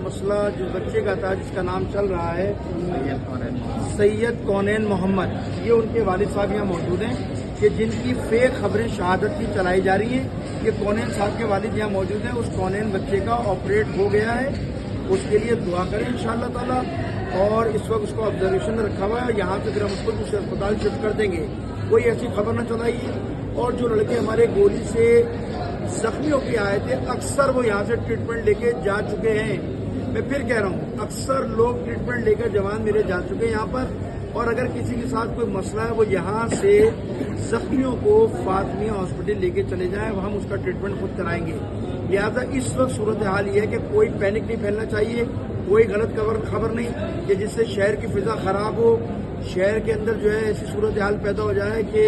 مسئلہ جو بچے کا تھا جس کا نام چل رہا ہے سید کونین محمد، یہ ان کے والد صاحب یہاں موجود ہیں کہ جن کی فیک خبریں شہادت کی چلائی جا رہی ہیں. یہ کونین صاحب کے والد یہاں موجود ہیں. اس کونین بچے کا آپریٹ ہو گیا ہے، اس کے لیے دعا کریں انشاءاللہ تعالیٰ. اور اس وقت اس کو آبزرویشن میں رکھا ہوا ہے. یہاں سے پھر ہم اس کو کچھ اسپتال شفٹ کر دیں گے. کوئی ایسی خبر نہ چلائیے. اور جو لڑکے ہمارے گولی سے زخمی ہو کے آئے تھے، اکثر وہ یہاں سے ٹریٹمنٹ لے کے جا چکے ہیں. میں پھر کہہ رہا ہوں، اکثر لوگ ٹریٹمنٹ لے کر جوان میرے جا چکے ہیں یہاں پر. اور اگر کسی کے ساتھ کوئی مسئلہ ہے، وہ یہاں سے زخمیوں کو فاطمیہ ہاسپٹل لے کے چلے جائیں، ہم اس کا ٹریٹمنٹ خود کرائیں گے. لہٰذا اس وقت صورتحال یہ ہے کہ کوئی پینک نہیں پھیلنا چاہیے، کوئی غلط خبر نہیں کہ جس سے شہر کی فضا خراب ہو، شہر کے اندر جو ہے ایسی صورتحال پیدا ہو جائے کہ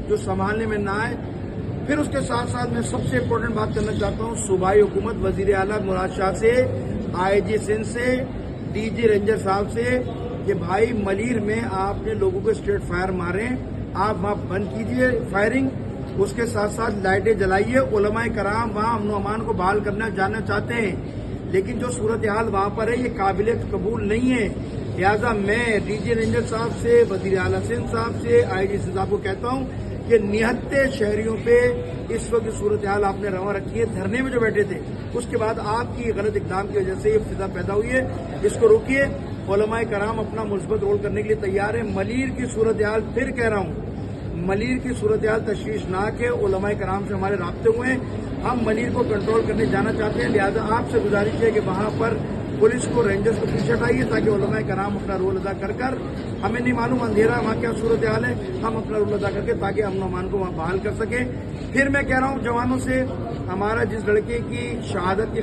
جو سنبھالنے میں نہ آئے. پھر اس کے ساتھ ساتھ میں سب سے امپورٹنٹ بات کرنا چاہتا ہوں صوبائی حکومت، وزیر اعلیٰ مراد شاہ سے، آئی جی سندھ سے، ڈی جی رینجر صاحب سے کہ بھائی ملیر میں آپ نے لوگوں کو اسٹریٹ فائر مارے، آپ وہاں بند کیجئے فائرنگ. اس کے ساتھ ساتھ لائٹیں جلائیے. علماء کرام وہاں امن و امان کو بحال کرنا جانا چاہتے ہیں، لیکن جو صورتحال وہاں پر ہے یہ قابل قبول نہیں ہے. لہٰذا میں ڈی جی رینجر صاحب سے، وزیر اعلیٰ سندھ صاحب سے، آئی جی سندھ صاحب کو کہتا ہوں کہ نہتے شہریوں پہ اس وقت صورتحال آپ نے رواں رکھی ہے. دھرنے میں جو بیٹھے تھے، اس کے بعد آپ کی غلط اقدام کی وجہ سے یہ فضا پیدا ہوئی ہے. اس کو روکیے. علماء کرام اپنا مثبت رول کرنے کے لیے تیار ہیں. ملیر کی صورتحال پھر کہہ رہا ہوں، ملیر کی صورتحال تشویشناک ہے. علماء کرام سے ہمارے رابطے ہوئے ہیں. ہم ملیر کو کنٹرول کرنے جانا چاہتے ہیں. لہذا آپ سے گزارش ہے کہ وہاں پر پولیس کو، رینجرز کو پیچھے ہٹائیے تاکہ علماء کرام اپنا رول ادا کر کر، ہمیں نہیں معلوم اندھیرا وہاں کیا صورتحال ہے، ہم اپنا رول ادا کر کے تاکہ امن و امان کو وہاں بحال کر سکیں. پھر میں کہہ رہا ہوں جوانوں سے، ہمارا جس لڑکے کی شہادت کی